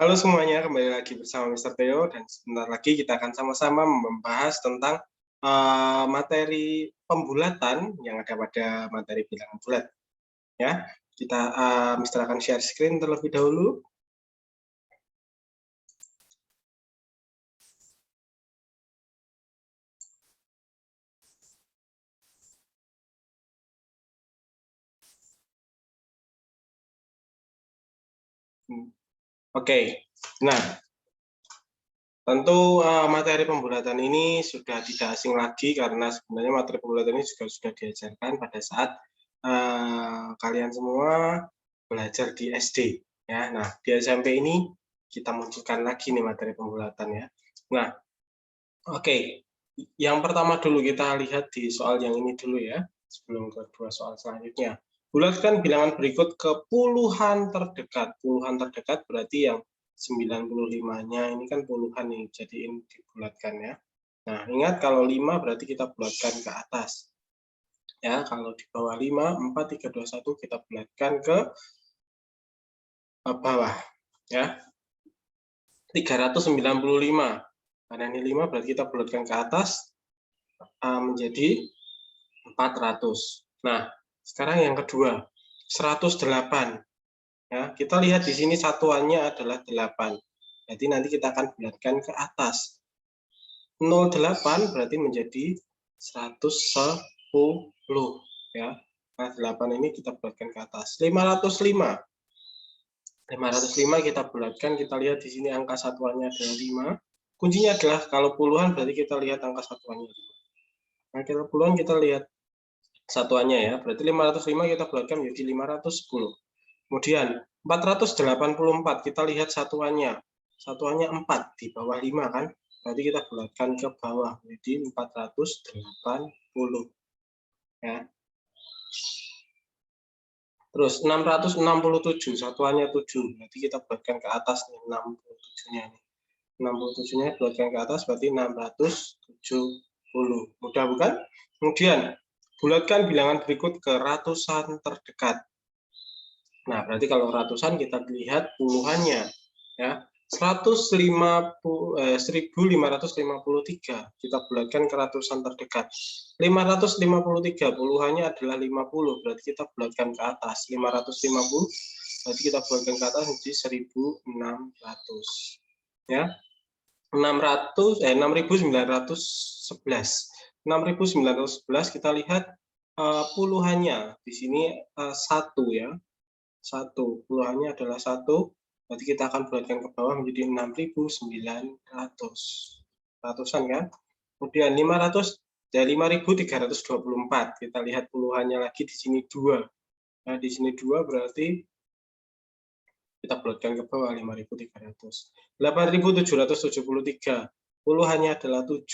Halo semuanya, kembali lagi bersama Mr. Theo dan sebentar lagi kita akan sama-sama membahas tentang materi pembulatan yang ada pada materi bilangan bulat. Ya, kita Mr. akan share screen terlebih dahulu. Oke, nah tentu materi pembulatan ini sudah tidak asing lagi karena sebenarnya materi pembulatan ini juga sudah diajarkan pada saat kalian semua belajar di SD. Ya, nah di SMP ini kita munculkan lagi nih materi pembulatan ya. Nah, oke, yang pertama dulu kita lihat di soal yang ini dulu ya, sebelum ke dua soal selanjutnya. Bulatkan bilangan berikut ke puluhan terdekat. Puluhan terdekat berarti yang 95-nya ini kan puluhan nih, jadiin dibulatkan ya. Nah, ingat kalau 5 berarti kita bulatkan ke atas. Ya, kalau di bawah 5, 4, 3, 2, 1 kita bulatkan ke bawah ya. 395. Karena ini 5 berarti kita bulatkan ke atas menjadi 400. Nah, sekarang yang kedua, 108. Ya, kita lihat di sini satuannya adalah 8. Jadi nanti kita akan bulatkan ke atas. 08 berarti menjadi 110 ya. Nah, 8 ini kita bulatkan ke atas. 505. 505 kita bulatkan, kita lihat di sini angka satuannya adalah 5. Kuncinya adalah kalau puluhan berarti kita lihat angka satuannya 5. Nah, kalau puluhan kita lihat satuannya ya, berarti 505 kita bulatkan menjadi 510. Kemudian 484 kita lihat satuannya 4 di bawah 5 kan, berarti kita bulatkan ke bawah menjadi 480 ya. Terus 667 satuannya 7, berarti kita bulatkan ke atas nih 67-nya nih. 67-nya bulatkan ke atas berarti 670. Mudah bukan? Kemudian bulatkan bilangan berikut ke ratusan terdekat. Nah, berarti kalau ratusan kita lihat puluhannya ya. 1553 kita bulatkan ke ratusan terdekat. 553 puluhannya adalah 50, berarti kita bulatkan ke atas. 550 berarti kita bulatkan ke atas menjadi 1600 ya. 6911 kita lihat puluhannya di sini 1 ya. 1 puluhannya adalah 1, berarti kita akan bulatkan ke bawah menjadi 6.900 ratusan kan. Kemudian 500 dari 5.324 kita lihat puluhannya lagi di sini 2. Nah, di sini 2 berarti kita bulatkan ke bawah 5.300. 8.773 puluhannya adalah 7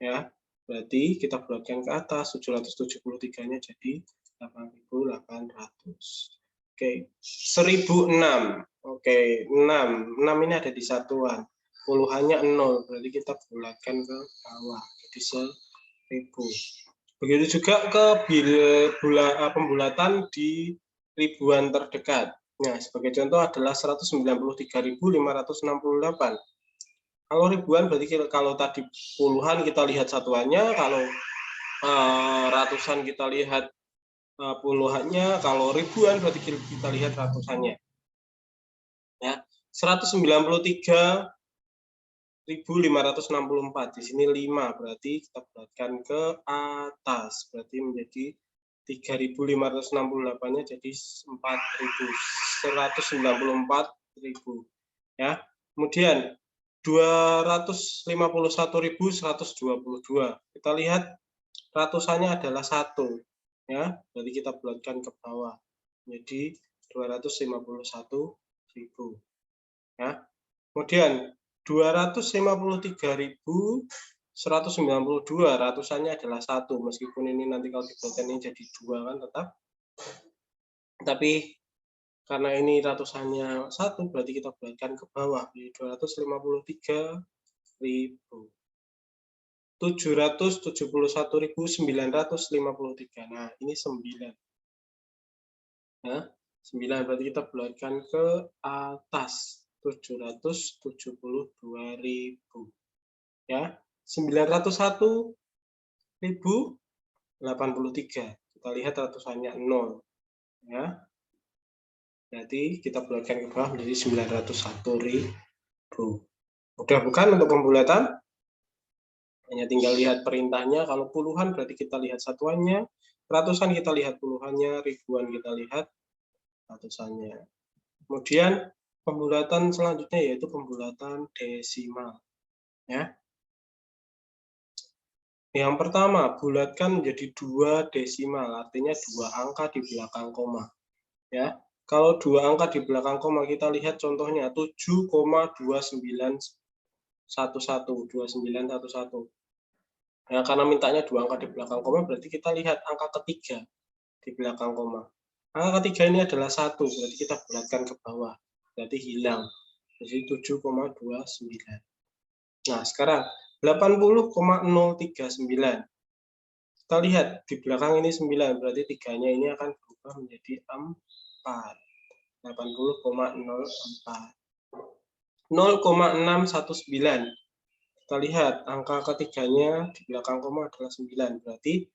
ya, berarti kita bulatkan ke atas 773-nya jadi 8.800. Oke, 1006. Oke, 6 ini ada di satuan. Puluhannya 0, berarti kita bulatkan ke bawah jadi 1000. Begitu juga ke pembulatan di ribuan terdekat. Nah, sebagai contoh adalah 193.568. Kalau ribuan berarti kalau tadi puluhan kita lihat satuannya, kalau ratusan kita lihat puluhannya, kalau ribuan berarti kita lihat ratusannya. Ya, 193.564 di sini 5 berarti kita bulatkan ke atas berarti menjadi 3.568-nya jadi 4.194.000 ya. Kemudian 251.122 kita lihat ratusannya adalah 1 ya, berarti kita bulatkan ke bawah jadi 251.000 ya. Kemudian 253.192 ratusannya adalah 1, meskipun ini nanti kalau dibulatkan ini jadi 2 kan tetap, tapi karena ini ratusannya 1 berarti kita bulatkan ke bawah jadi 253.000. 771.953. Nah, ini 9. Nah, 9 berarti kita bulatkan ke atas. 972.000. Ya, 901.083. Kita lihat ratusannya 0. Ya. Berarti kita bulatkan ke bawah menjadi 901.000. Mudah bukan untuk pembulatan? Hanya tinggal lihat perintahnya. Kalau puluhan berarti kita lihat satuannya, ratusan kita lihat puluhannya, ribuan kita lihat ratusannya. Kemudian pembulatan selanjutnya yaitu pembulatan desimal. Ya. Yang pertama, bulatkan menjadi 2 desimal, artinya 2 angka di belakang koma. Ya. Kalau 2 angka di belakang koma, kita lihat contohnya 7,2911. Nah, karena mintanya 2 angka di belakang koma, berarti kita lihat angka ketiga di belakang koma. Angka ketiga ini adalah 1, berarti kita bulatkan ke bawah. Berarti hilang. Jadi 7,29. Nah, sekarang 80,039. Kita lihat di belakang ini 9, berarti tiganya ini akan berubah menjadi 4. 80,04. 0,619. Kita lihat angka ketiganya di belakang koma adalah 9, berarti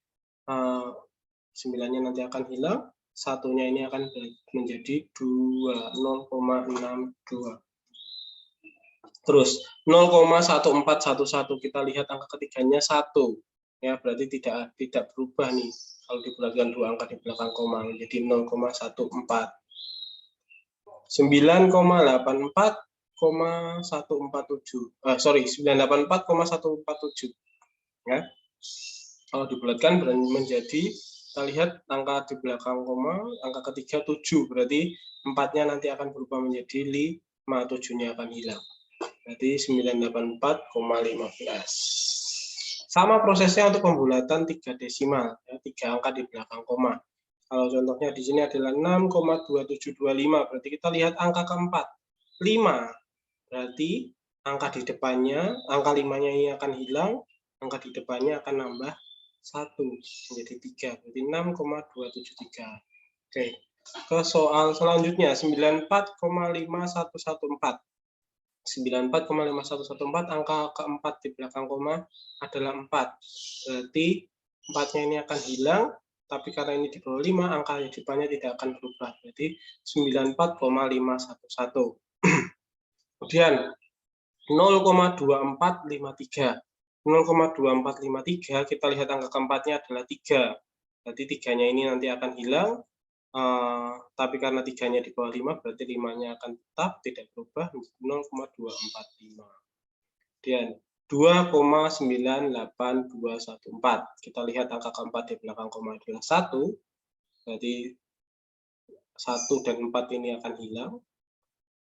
9-nya nanti akan hilang, satunya ini akan menjadi 2, 0,62. Terus 0,1411, kita lihat angka ketiganya 1, ya berarti tidak berubah nih kalau dibulatkan 2 angka di belakang koma menjadi 0,14. 984,147. Ya. Kalau dibulatkan menjadi, kita lihat angka di belakang koma, angka ketiga 7, berarti 4-nya nanti akan berubah menjadi 5, 7-nya akan hilang. Berarti 984,15. Sama prosesnya untuk pembulatan 3 desimal, ya, 3 angka di belakang koma. Kalau contohnya di sini adalah 6,2725, berarti kita lihat angka keempat, 5. Berarti angka di depannya, angka 5-nya ini akan hilang, angka di depannya akan nambah 1, menjadi 3, berarti 6,273. Oke, ke soal selanjutnya, 94,5114. 94,5114, angka keempat di belakang koma adalah 4. Berarti 4-nya ini akan hilang, tapi karena ini di bawah 5, angka di depannya tidak akan berubah. Berarti 94,511. Kemudian 0,2453. 0,2453, kita lihat angka keempatnya adalah 3. Berarti 3-nya ini nanti akan hilang. Tapi karena 3-nya di bawah 5, berarti 5-nya akan tetap tidak berubah menjadi 0,245. Kemudian 2,98214. Kita lihat angka keempat di belakang koma adalah 1. Berarti 1 dan 4 ini akan hilang.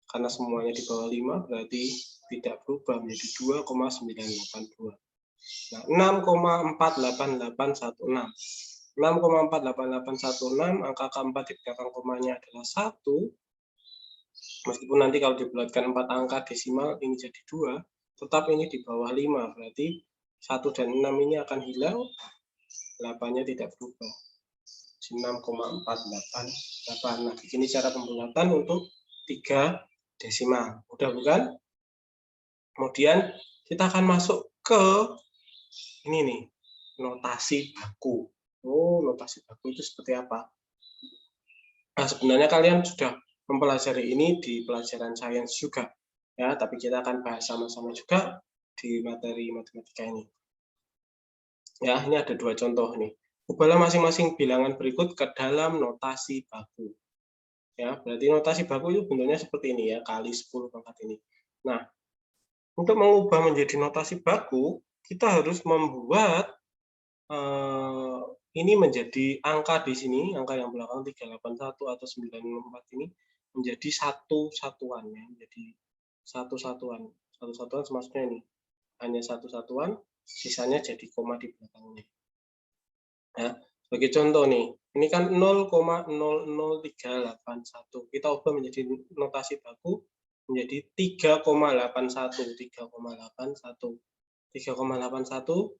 Karena semuanya di bawah 5, berarti tidak berubah menjadi 2,982. Nah, 6,48816. 6,48816, angka keempat di belakang komanya adalah 1. Meskipun nanti kalau dibulatkan 4 angka desimal ini jadi 2, tetap ini di bawah 5. Berarti 1 dan 6 ini akan hilang, 8-nya tidak berubah. 6,488. Nah, di sini cara pembulatan untuk 3 desimal. Mudah bukan? Kemudian kita akan masuk ke ini nih, notasi baku. Oh, notasi baku itu seperti apa? Nah, sebenarnya kalian sudah mempelajari ini di pelajaran sains juga, ya. Tapi kita akan bahas sama-sama juga di materi matematika ini. Ya, ini ada 2 contoh nih. Ubahlah masing-masing bilangan berikut ke dalam notasi baku. Ya, berarti notasi baku itu bentuknya seperti ini ya, kali 10 pangkat ini. Nah, untuk mengubah menjadi notasi baku, kita harus membuat ini menjadi angka di sini, angka yang belakang 381 atau 964 ini menjadi satu satuan ya, menjadi satu satuan. Satu satuan maksudnya ini hanya satu satuan, sisanya jadi koma di belakangnya. Ya, sebagai contoh nih, ini kan 0,00381. Kita ubah menjadi notasi baku menjadi 3,81, 3,81. 3,81.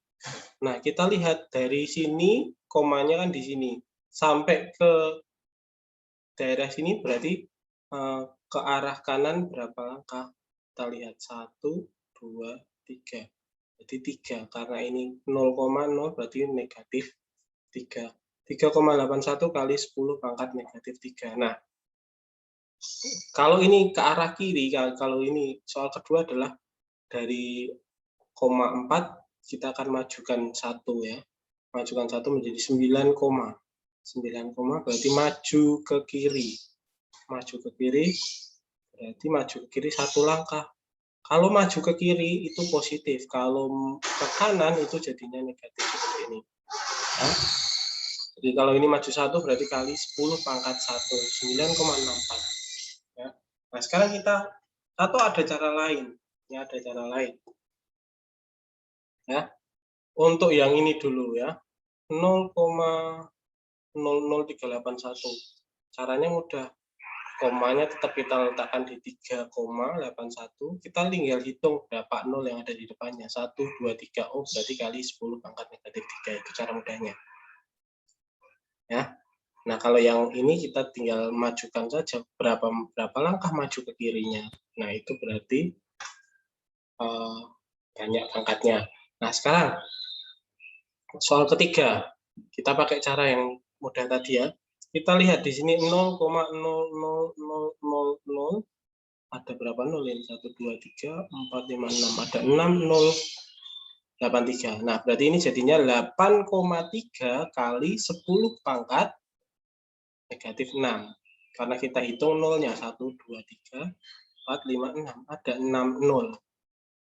Nah, kita lihat dari sini, komanya kan di sini. Sampai ke daerah sini berarti ke arah kanan berapa langkah? Kita lihat 1, 2, 3. Jadi 3, karena ini 0,0 berarti negatif 3. 3,81 kali 10 pangkat negatif 3. Nah, kalau ini ke arah kiri, kalau ini soal kedua adalah dari koma 4, kita akan majukan 1 ya. Majukan 1 menjadi 9, 9, berarti maju ke kiri. Maju ke kiri, berarti maju ke kiri 1 langkah. Kalau maju ke kiri itu positif, kalau ke kanan itu jadinya negatif seperti ini. Ya. Jadi kalau ini maju 1 berarti kali 10 pangkat 1, 9,64. Ya. Nah sekarang kita, atau ada cara lain, ya ada cara lain. Ya. Untuk yang ini dulu ya, 0,00381. Caranya mudah. Komanya tetap kita letakkan di 3,81. Kita tinggal hitung berapa 0 yang ada di depannya. 1, 2, 3. Oh, berarti kali 10 pangkat negatif 3. Itu cara mudahnya. Ya. Nah, kalau yang ini kita tinggal majukan saja berapa langkah maju ke kirinya. Nah, itu berarti banyak pangkatnya. Nah, sekarang soal ketiga. Kita pakai cara yang mudah tadi ya. Kita lihat di sini 0,00000, ada berapa 0 ini? 1, 2, 3, 4, 5, 6. Ada 6,083. Nah, berarti ini jadinya 8,3 kali 10 pangkat negatif 6. Karena kita hitung nolnya 1, 2, 3, 4, 5, 6. Ada 6 0.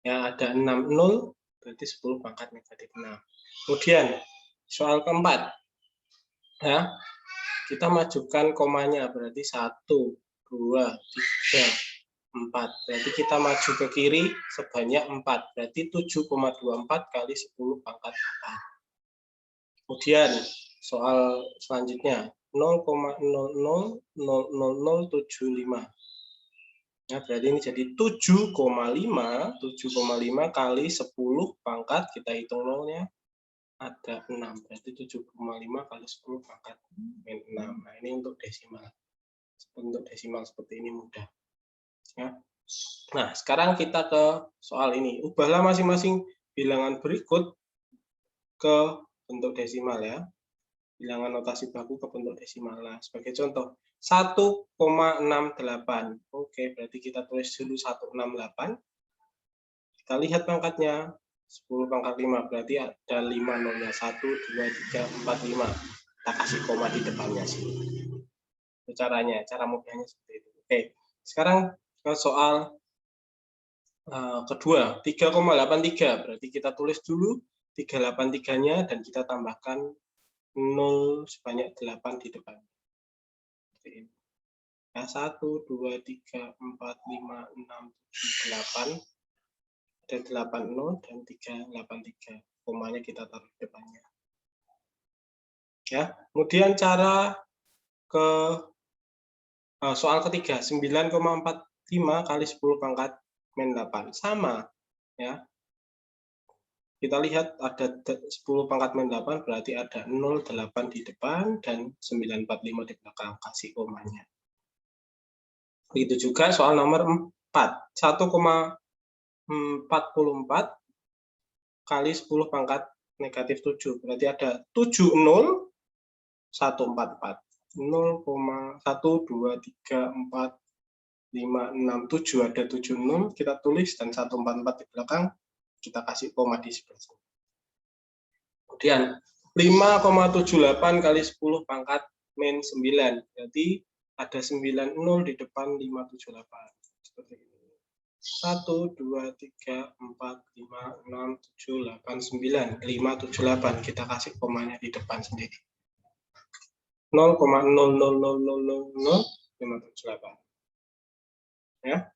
Ya, ada 6 0, berarti 10 pangkat negatif 6. Kemudian, soal keempat. Ya, kita majukan komanya, berarti 1, 2, 3, 4. Berarti kita maju ke kiri sebanyak 4. Berarti 7,24 kali 10 pangkat 4. Kemudian soal selanjutnya 0,000075. Nah, berarti ini jadi 7,5 kali 10 pangkat, kita hitung nolnya ada 6. Berarti 7,5 kali 10 pangkat min 6. Nah, ini untuk desimal. Untuk desimal seperti ini mudah. Ya. Nah, sekarang kita ke soal ini. Ubahlah masing-masing bilangan berikut ke bentuk desimal ya. Bilangan notasi baku ke bentuk desimal. Nah, sebagai contoh, 1,68. Oke, berarti kita tulis dulu 168. Kita lihat pangkatnya. 10 pangkat 5, berarti ada 5 nolnya. 1, 2, 3, 4, 5. Kita kasih koma di depannya sih. Itu caranya, cara mudahnya seperti itu. Oke, sekarang ke soal kedua, 3,83. Berarti kita tulis dulu 383-nya dan kita tambahkan 0 sebanyak 8 di depan. Ya, 1, 2, 3, 4, 5, 6, 7, 8. Ada 8 0 dan 383. Komanya kita taruh di depannya. Ya, kemudian cara ke soal ketiga, 9,45 kali 10 pangkat min 8. Sama, ya. Kita lihat ada 10 pangkat min 8, berarti ada 0,8 di depan dan 945 di belakang. Kasih komanya. Begitu juga soal nomor 4. 1,44 kali 10 pangkat negatif 7. Berarti ada 7 0, 144. 0, 1, 2, 3, 4, 5, 6, 7. Ada 7 0, kita tulis, dan 144 di belakang, kita kasih koma di sebelah sini. Kemudian 5,78 kali 10 pangkat min 9. Berarti ada 9 0 di depan 578. Seperti ini. 1, 2, 3, 4, 5, 6, 7, 8, 9. 578. Kita kasih komanya di depan sendiri. 0,0000578. Ya.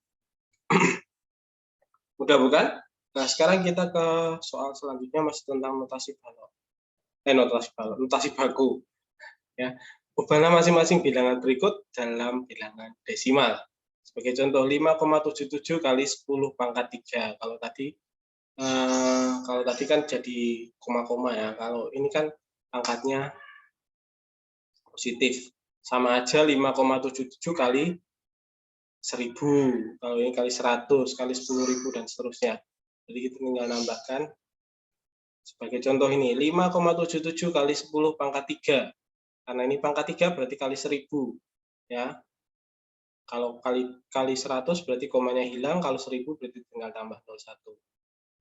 Mudah bukan? Nah, sekarang kita ke soal selanjutnya, masih tentang notasi balok. Notasi baku. Ya. Ubahlah masing-masing bilangan berikut dalam bilangan desimal. Sebagai contoh, 5,77 kali 10 pangkat 3. Kalau tadi kan jadi koma-koma ya. Kalau ini kan pangkatnya positif. Sama aja 5,77 kali 1000, kalau ini kali 100, kali 10.000 dan seterusnya. Jadi kita tinggal nambahkan. Sebagai contoh ini 5,77 kali 10 pangkat 3. Karena ini pangkat 3 berarti kali 1000 ya. Kalau kali 100 berarti komanya hilang, kalau 1000 berarti tinggal tambah 01.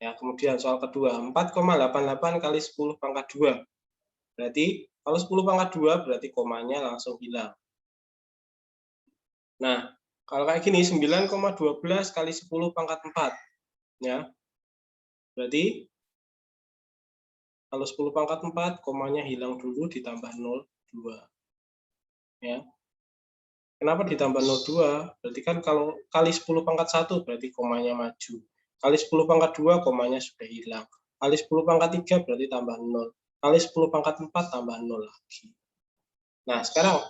Ya, kemudian soal kedua 4,88 kali 10 pangkat 2. Berarti kalau 10 pangkat 2 berarti komanya langsung hilang. Nah, kalau kayak gini 9,12 kali 10 pangkat 4 ya. Berarti kalau 10 pangkat 4 komanya hilang dulu ditambah 02 ya. Kenapa ditambah 02? Berarti kan kalau kali 10 pangkat 1 berarti komanya maju. Kali 10 pangkat 2 komanya sudah hilang. Kali 10 pangkat 3 berarti tambah 0. Kali 10 pangkat 4 tambah 0 lagi. Nah, sekarang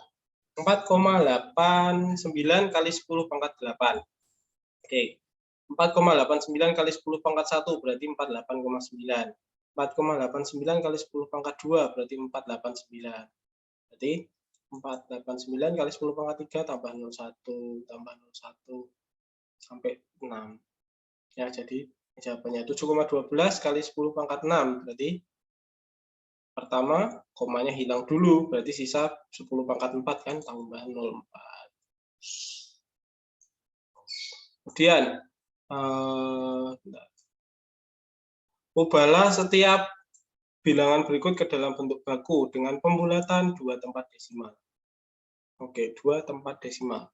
4,89 kali 10 pangkat 8. Oke. 4,89 kali 10 pangkat 1 berarti 48,9. 4,89 kali 10 pangkat 2 berarti 489. Berarti 489 kali 10 pangkat 3 tambah 01 tambah 01 sampai 6. Ya, jadi jawabannya 7,12 kali 10 pangkat 6 berarti pertama komanya hilang dulu, berarti sisa 10 pangkat 4 kan tambah 04. Kemudian ubahlah setiap bilangan berikut ke dalam bentuk baku dengan pembulatan 2 tempat desimal. Oke, 2 tempat desimal.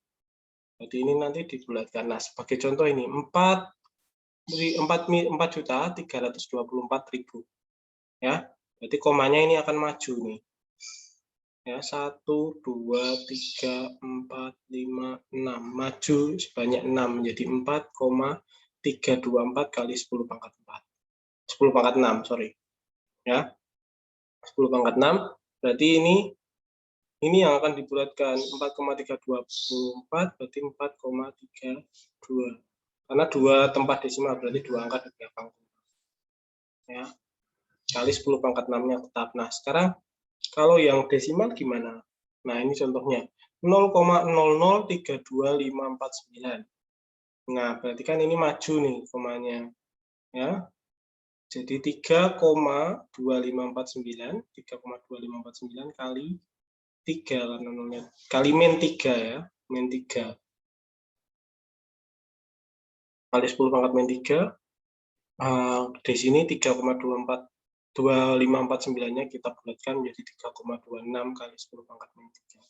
Jadi ini nanti dibulatkan. Nah, sebagai contoh ini 4.324.000 ya. Berarti komanya ini akan maju nih. Ya, 1 2 3 4 5 6 maju sebanyak 6 menjadi 4,324 kali 10 pangkat 4. 10 pangkat 6, sorry. Ya. 10 pangkat 6 berarti ini yang akan dibulatkan 4,324 berarti 4,32. Karena 2 tempat desimal berarti 2 angka di belakang. Ya. Kali 10 pangkat 6-nya tetap. Nah, sekarang kalau yang desimal gimana? Nah, ini contohnya 0,0032549. Nah, berarti kan ini maju nih komanya. Ya. Jadi 3,2549 kali 3 karena nolnya kali min 3 ya, min 3. Kali 10 pangkat min 3. Di sini 3,2549-nya kita bulatkan menjadi 3,26 kali 10 pangkat min 3.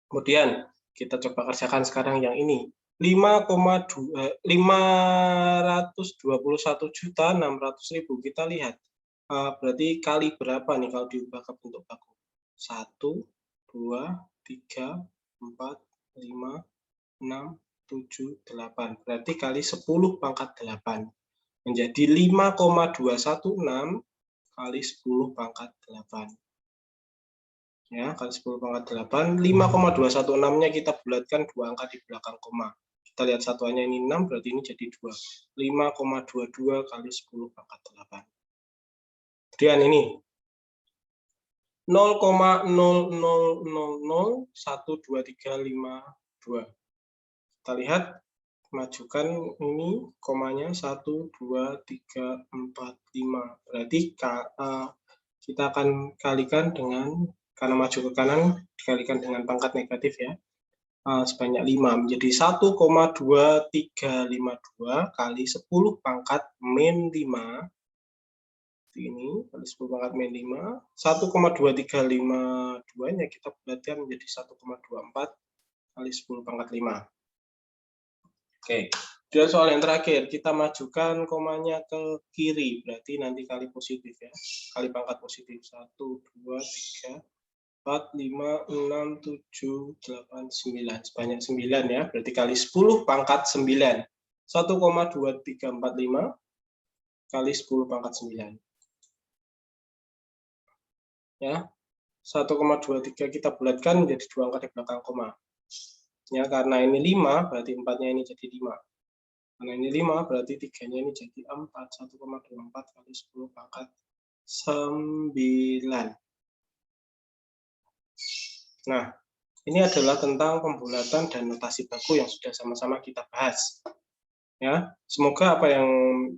Kemudian kita coba kerjakan sekarang yang ini. 521.600.000 kita lihat. Berarti kali berapa nih kalau diubah ke bentuk baku? 1, 2, 3, 4, 5, 6, 7, 8. Berarti kali 10 pangkat 8. Menjadi 5,216 kali 10 pangkat 8. Ya, kali 10 pangkat 8, 5,216-nya kita bulatkan 2 angka di belakang koma. Kita lihat satuannya ini 6, berarti ini jadi 2. 5,22 kali 10 pangkat 8. Kemudian ini 0,00001235. Kita lihat, majukan ini komanya 1, 2, 3, 4, 5. Berarti kita akan kalikan dengan, karena maju ke kanan, dikalikan dengan pangkat negatif ya, sebanyak 5. Menjadi 1,2352 kali 10 pangkat min 5. Ini kali 10 pangkat min 5, 1,2352-nya kita bulatkan menjadi 1,24 kali 10 pangkat 5. Oke, dan soal yang terakhir, kita majukan komanya ke kiri, berarti nanti kali positif ya, kali pangkat positif. 1, 2, 3, 4, 5, 6, 7, 8, 9, sebanyak 9 ya, berarti kali 10 pangkat 9. 1,2345 kali 10 pangkat 9. Ya, 1,23 kita bulatkan menjadi 2 angka di belakang koma. Ya, karena ini 5, berarti 4-nya ini jadi 5. Karena ini 5, berarti 3-nya ini jadi 4. 1,24 kali 10 pangkat 9. Nah, Ini adalah tentang pembulatan dan notasi baku yang sudah sama-sama kita bahas. Ya, semoga apa yang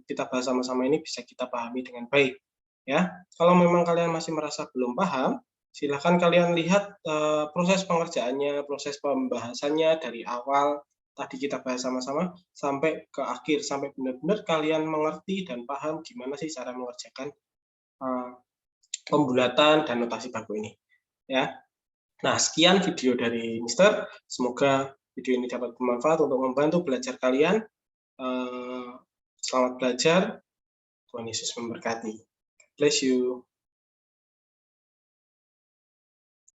kita bahas sama-sama ini bisa kita pahami dengan baik. Ya, kalau memang kalian masih merasa belum paham, silakan kalian lihat proses pengerjaannya, proses pembahasannya dari awal tadi kita bahas sama-sama sampai ke akhir, sampai benar-benar kalian mengerti dan paham gimana sih cara mengerjakan pembulatan dan notasi baku ini. Ya, nah sekian video dari Mister. Semoga video ini dapat bermanfaat untuk membantu belajar kalian. Selamat belajar. Tuhan Yesus memberkati. Bless you.